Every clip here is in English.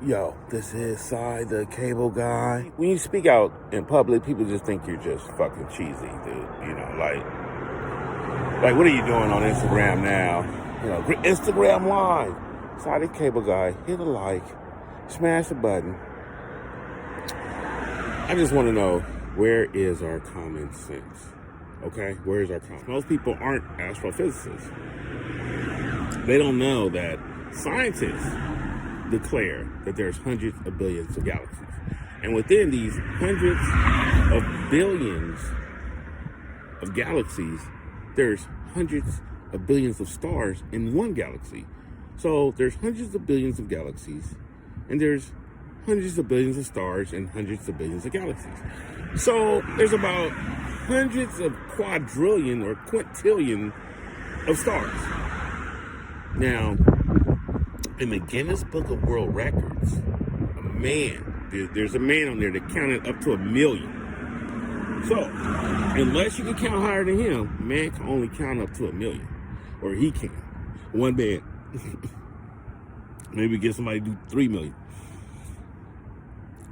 Yo, this is Sai, the cable guy. When you speak out in public, people just think you're just fucking cheesy, dude. You know, like what are you doing on Instagram now? You know, Instagram Live. Sai, the cable guy. Hit a like, smash the button. I just want to know, where is our common sense? Okay, where is our common sense? Most people aren't astrophysicists. They don't know that scientists declare that there's hundreds of billions of galaxies. And within these hundreds of billions of galaxies, there's hundreds of billions of stars in one galaxy. So there's hundreds of billions of galaxies, and there's hundreds of billions of stars and hundreds of billions of galaxies. So there's about hundreds of quadrillion or quintillion of stars. Now, in the Guinness Book of World Records, there's a man on there that counted up to 1 million. So, unless you can count higher than him, man can only count up to 1 million. Or he can. One man. Maybe get somebody to do 3 million.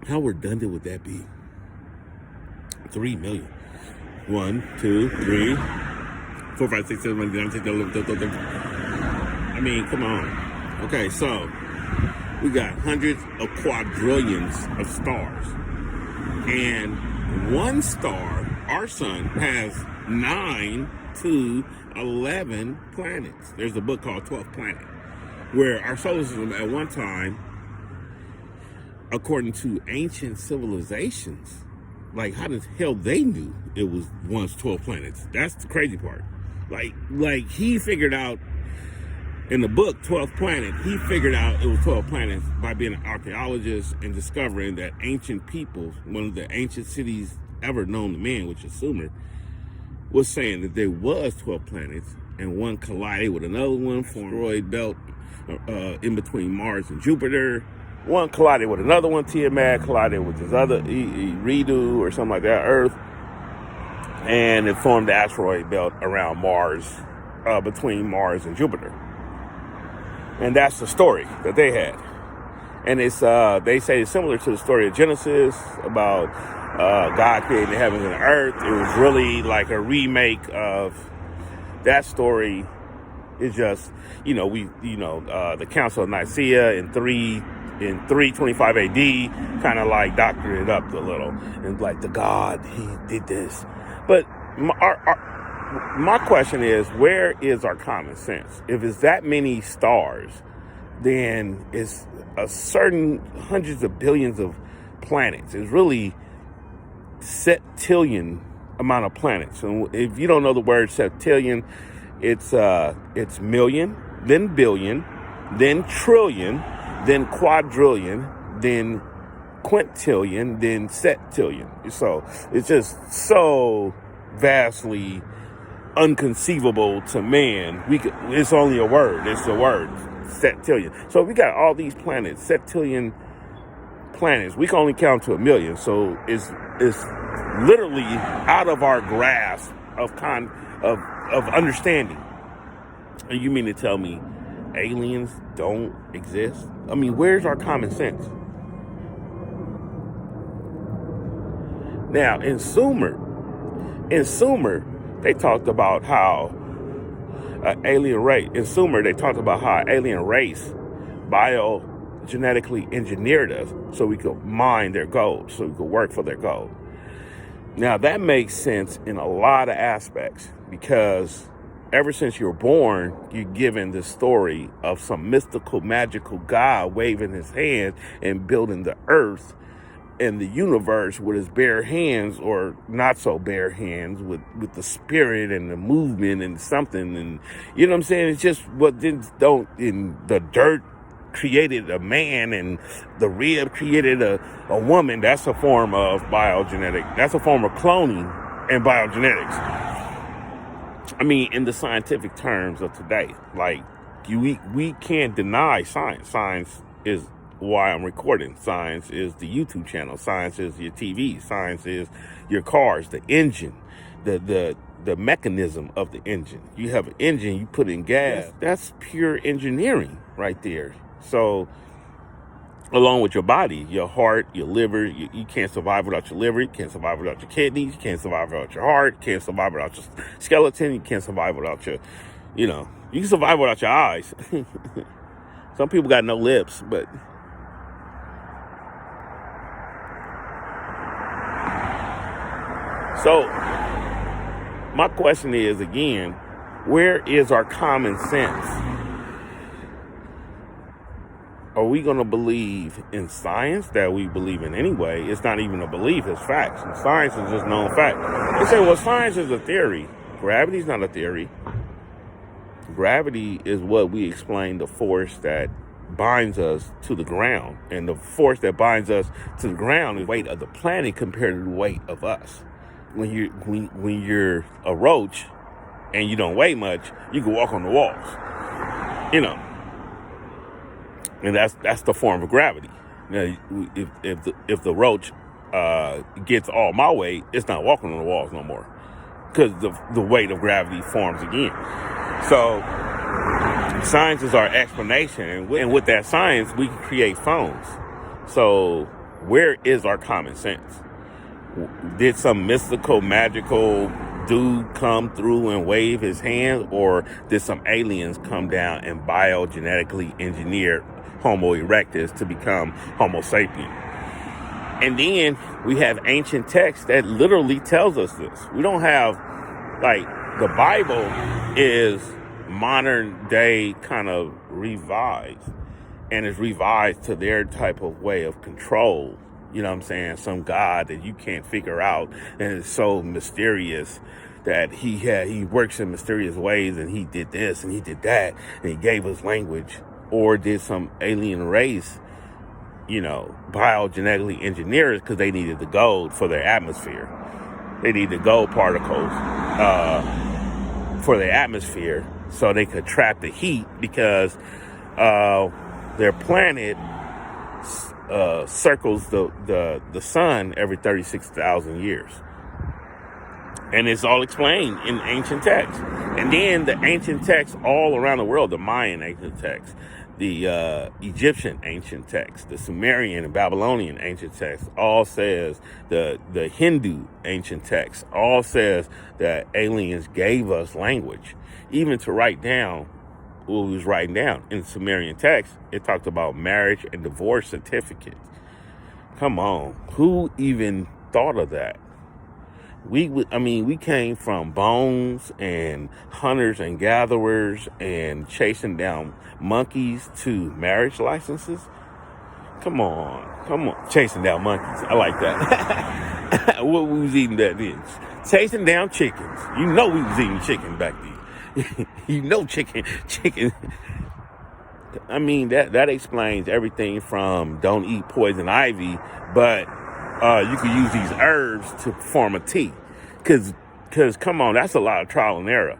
How redundant would that be? 3 million. 1, 2, 3, 4, 5, 6, 7, 8, 9, 10, 11, I mean, come on. Okay, so we got hundreds of quadrillions of stars. And one star, our sun, has 9 to 11 planets. There's a book called 12th Planet, where our solar system at one time, according to ancient civilizations, like how the hell they knew it was once 12 planets. That's the crazy part. Like he figured out in the book, 12th Planet, he figured out it was 12 planets by being an archaeologist and discovering that ancient peoples, one of the ancient cities ever known to man, which is Sumer, was saying that there was 12 planets and one collided with another one, formed an asteroid belt in between Mars and Jupiter. One collided with another one, Tiamat collided with this other, Redo or something like that, Earth, and it formed the asteroid belt around Mars, between Mars and Jupiter. And that's the story that they had. And it's they say it's similar to the story of Genesis about God creating the heavens and the earth. It was really like a remake of that story. It's just, the Council of Nicaea in 325 AD kind of like doctored it up a little. And like the God, he did this. But my question is, where is our common sense? If it's that many stars, then it's a certain hundreds of billions of planets. It's really septillion amount of planets. And if you don't know the word septillion, it's million, then billion, then trillion, then quadrillion, then quintillion, then septillion. So it's just so vastly unconceivable to man. It's only a word. It's the word septillion. So we got all these planets, septillion planets. We can only count to 1 million. So it's literally out of our grasp of understanding. And you mean to tell me aliens don't exist? I mean, where's our common sense? Now in Sumer, they talked about how alien race biogenetically engineered us so we could mine their gold, so we could work for their gold. Now that makes sense in a lot of aspects, because ever since you were born, you're given the story of some mystical, magical God waving his hand and building the earth and the universe with his bare hands, or not so bare hands, with the spirit and the movement and something. And you know what I'm saying? It's just in the dirt created a man and the rib created a woman. That's a form of biogenetic. That's a form of cloning and biogenetics. I mean, in the scientific terms of today, like we can't deny science. Science is why I'm recording. Science is the YouTube channel. Science is your TV. Science is your cars, the engine, the mechanism of the engine. You have an engine, you put in gas. That's pure engineering right there. So along with your body, your heart, your liver. You can't survive without your liver. You can't survive without your kidneys. You can't survive without your heart. You can't survive without your skeleton. You can't survive without your, you can survive without your eyes. Some people got no lips, but so my question is, again, where is our common sense? Are we going to believe in science that we believe in anyway? It's not even a belief, it's facts. And science is just known fact. They say, well, science is a theory. Gravity's not a theory. Gravity is what we explain, the force that binds us to the ground. And the force that binds us to the ground is the weight of the planet compared to the weight of us. When you're a roach and you don't weigh much, you can walk on the walls. And that's the form of gravity. Now, if the roach gets all my weight, it's not walking on the walls no more, because the weight of gravity forms again. So science is our explanation, and with that science, we can create phones. So where is our common sense? Did some mystical, magical dude come through and wave his hand, or did some aliens come down and biogenetically engineer Homo erectus to become Homo sapien? And then we have ancient texts that literally tells us this. We don't have, like, the Bible is modern day kind of revised, and it's revised to their type of way of control. You know what I'm saying? Some God that you can't figure out, and it's so mysterious that he works in mysterious ways, and he did this and he did that, and he gave us language. Or did some alien race, biogenetically engineer it because they needed the gold for their atmosphere. They needed gold particles for their atmosphere so they could trap the heat, because their planet circles the sun every 36,000 years. And it's all explained in ancient texts. And then the ancient texts all around the world, the Mayan ancient texts, the Egyptian ancient texts, the Sumerian and Babylonian ancient texts, all says, the Hindu ancient texts, all says that aliens gave us language, even to write down what we was writing down. In the Sumerian text, it talked about marriage and divorce certificates. Come on, who even thought of that? We came from bones and hunters and gatherers and chasing down monkeys to marriage licenses. Come on, chasing down monkeys. I like that. What we was eating that then? Chasing down chickens. We was eating chicken back then. Chicken. That explains everything from don't eat poison ivy, but you can use these herbs to form a tea. Because come on, that's a lot of trial and error.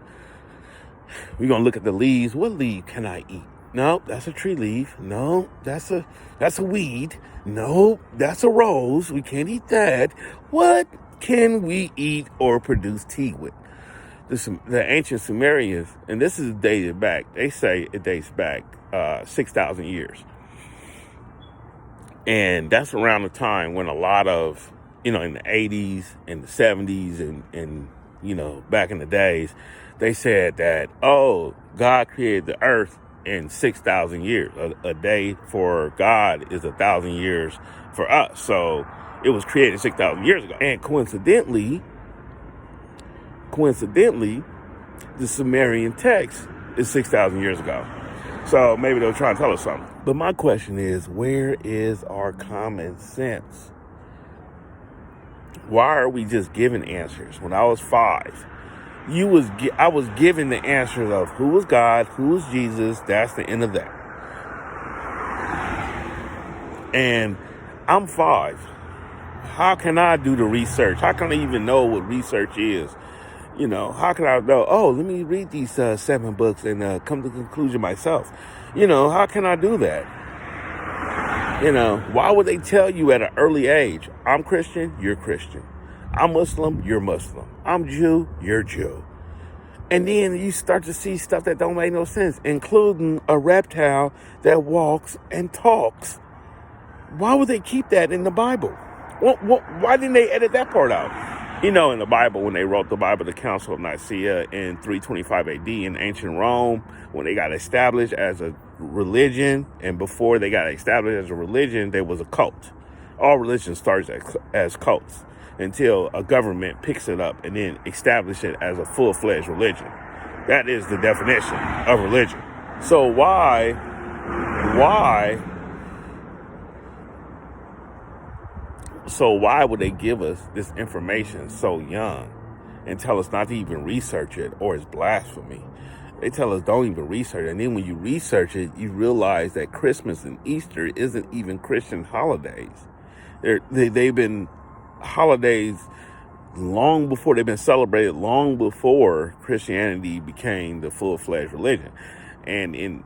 We're going to look at the leaves. What leaf can I eat? No, that's a tree leaf. No, that's a weed. No, that's a rose. We can't eat that. What can we eat or produce tea with? The ancient Sumerians, and this is dated back, they say it dates back 6,000 years. And that's around the time when a lot of, in the 80s and the 70s and back in the days, they said that, God created the earth in 6,000 years. A day for God is 1,000 years for us. So it was created 6,000 years ago. And coincidentally, the Sumerian text is 6,000 years ago. So maybe they'll try and tell us something. But my question is, where is our common sense? Why are we just giving answers? When I was 5, I was given the answers of who was God, who was Jesus. That's the end of that. And I'm 5. How can I do the research? How can I even know what research is? How can I know? Let me read these 7 books and come to the conclusion myself. How can I do that? Why would they tell you at an early age, I'm Christian, you're Christian. I'm Muslim, you're Muslim. I'm Jew, you're Jew. And then you start to see stuff that don't make no sense, including a reptile that walks and talks. Why would they keep that in the Bible? Why didn't they edit that part out? You know, in the Bible, when they wrote the Bible, the Council of Nicaea in 325 AD in ancient Rome, when they got established as a religion, and before they got established as a religion, there was a cult. All religion starts as cults until a government picks it up and then establishes it as a full-fledged religion. That is the definition of religion. So why would they give us this information so young and tell us not to even research it, or it's blasphemy? They tell us don't even research it. And then when you research it, you realize that Christmas and Easter isn't even Christian holidays. They've been holidays long before, they've been celebrated long before Christianity became the full-fledged religion. And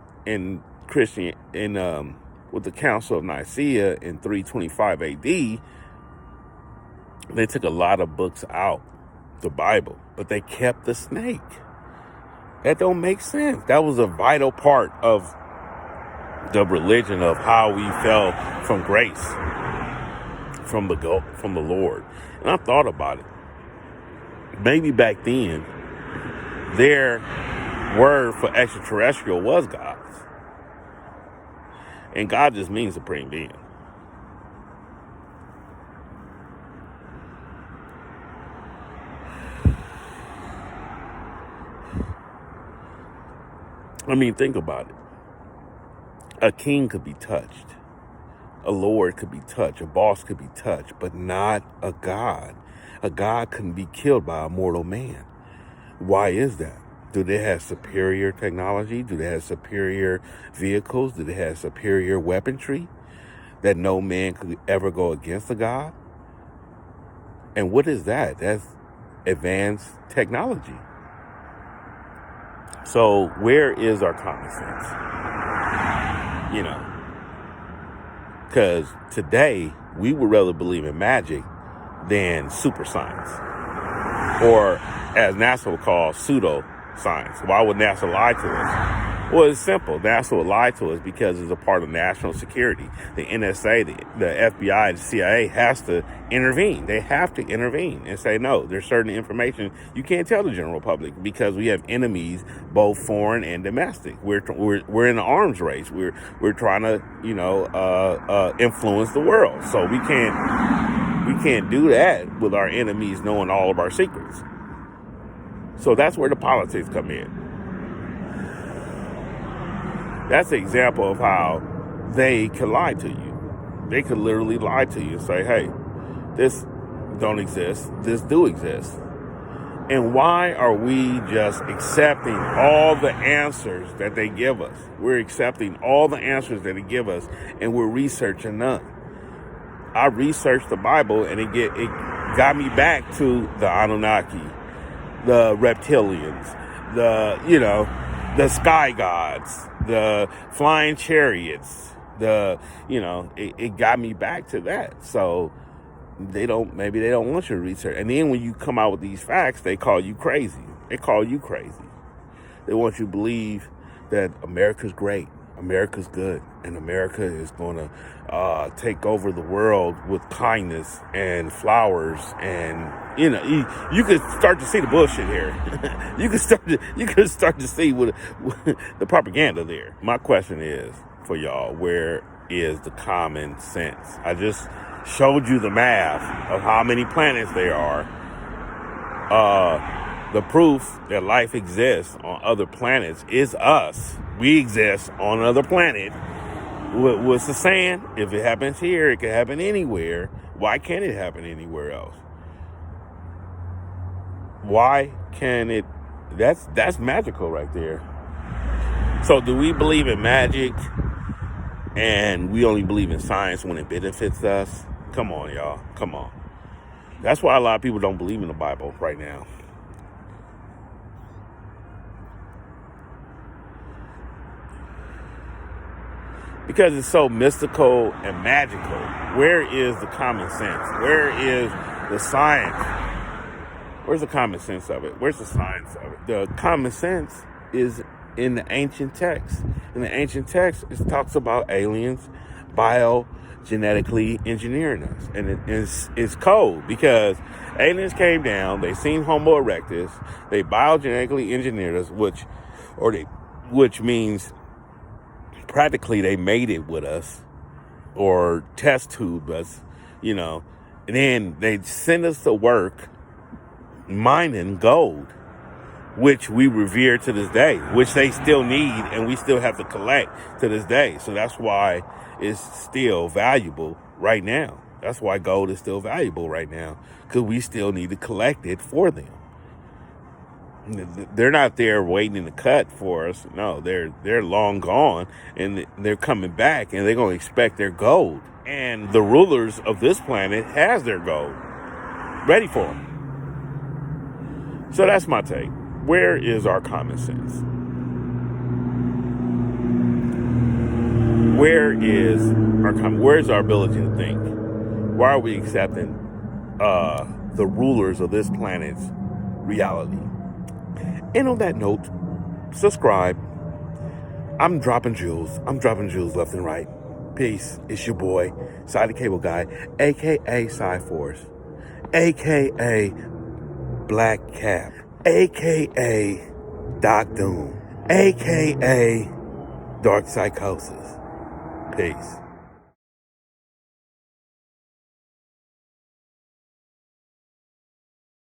with the Council of Nicaea in 325 AD, they took a lot of books out, the Bible, but they kept the snake. That don't make sense. That was a vital part of the religion, of how we fell from grace, from the Lord. And I thought about it. Maybe back then, their word for extraterrestrial was God's. And God just means supreme being. I mean, think about it. A king could be touched. A lord could be touched. A boss could be touched, but not a God. A God couldn't be killed by a mortal man. Why is that? Do they have superior technology? Do they have superior vehicles? Do they have superior weaponry that no man could ever go against a God? And what is that? That's advanced technology. So where is our common sense? You know, because today we would rather believe in magic than super science, or as NASA would call pseudoscience. Why would NASA lie to us? Well, it's simple. NASA would lie to us because it's a part of national security. The NSA, the FBI, the CIA has to intervene. They have to intervene and say, no, there's certain information you can't tell the general public because we have enemies, both foreign and domestic. We're in an arms race. We're trying to, influence the world. So we can't do that with our enemies knowing all of our secrets. So that's where the politics come in. That's an example of how they can lie to you. They could literally lie to you and say, hey, this don't exist, this do exist. And why are we just accepting all the answers that they give us? We're accepting all the answers that they give us, and we're researching none. I researched the Bible, and it got me back to the Anunnaki, the reptilians, the sky gods, the flying chariots, it got me back to that. So maybe they don't want you to research. And then when you come out with these facts, they call you crazy. They want you to believe that America's great, America's good, and America is going to take over the world with kindness and flowers. And you could start to see the bullshit here. you could start to see what the propaganda there. My question is for y'all: where is the common sense? I just showed you the math of how many planets there are. The proof that life exists on other planets is us. We exist on another planet. What's the saying? If it happens here, it can happen anywhere. Why can't it happen anywhere else? Why can it? That's magical right there. So do we believe in magic and we only believe in science when it benefits us? Come on, y'all. Come on. That's why a lot of people don't believe in the Bible right now. Because it's so mystical and magical. Where is the common sense? Where is the science? Where's the common sense of it? Where's the science of it? The common sense is in the ancient text. In the ancient text, it talks about aliens biogenetically engineering us. And it's cold because aliens came down, they seen Homo erectus, they biogenetically engineered us, which means practically they mated with us or test tubed us, and then they send us to work mining gold, which we revere to this day, which they still need and we still have to collect to this day. So that's why it's still valuable right now. That's why gold is still valuable right now, because we still need to collect it for them. They're not there waiting to cut for us. No, they're long gone, and they're coming back, and they're going to expect their gold. And the rulers of this planet has their gold ready for them. So that's my take. Where is our common sense? Where's our ability to think? Why are we accepting the rulers of this planet's reality? And on that note, subscribe. I'm dropping jewels left and right. Peace. It's your boy, Side the Cable Guy, a.k.a. Saiforce, a.k.a. Black Cap, a.k.a. Doc Doom, a.k.a. Dark Psychosis. Peace.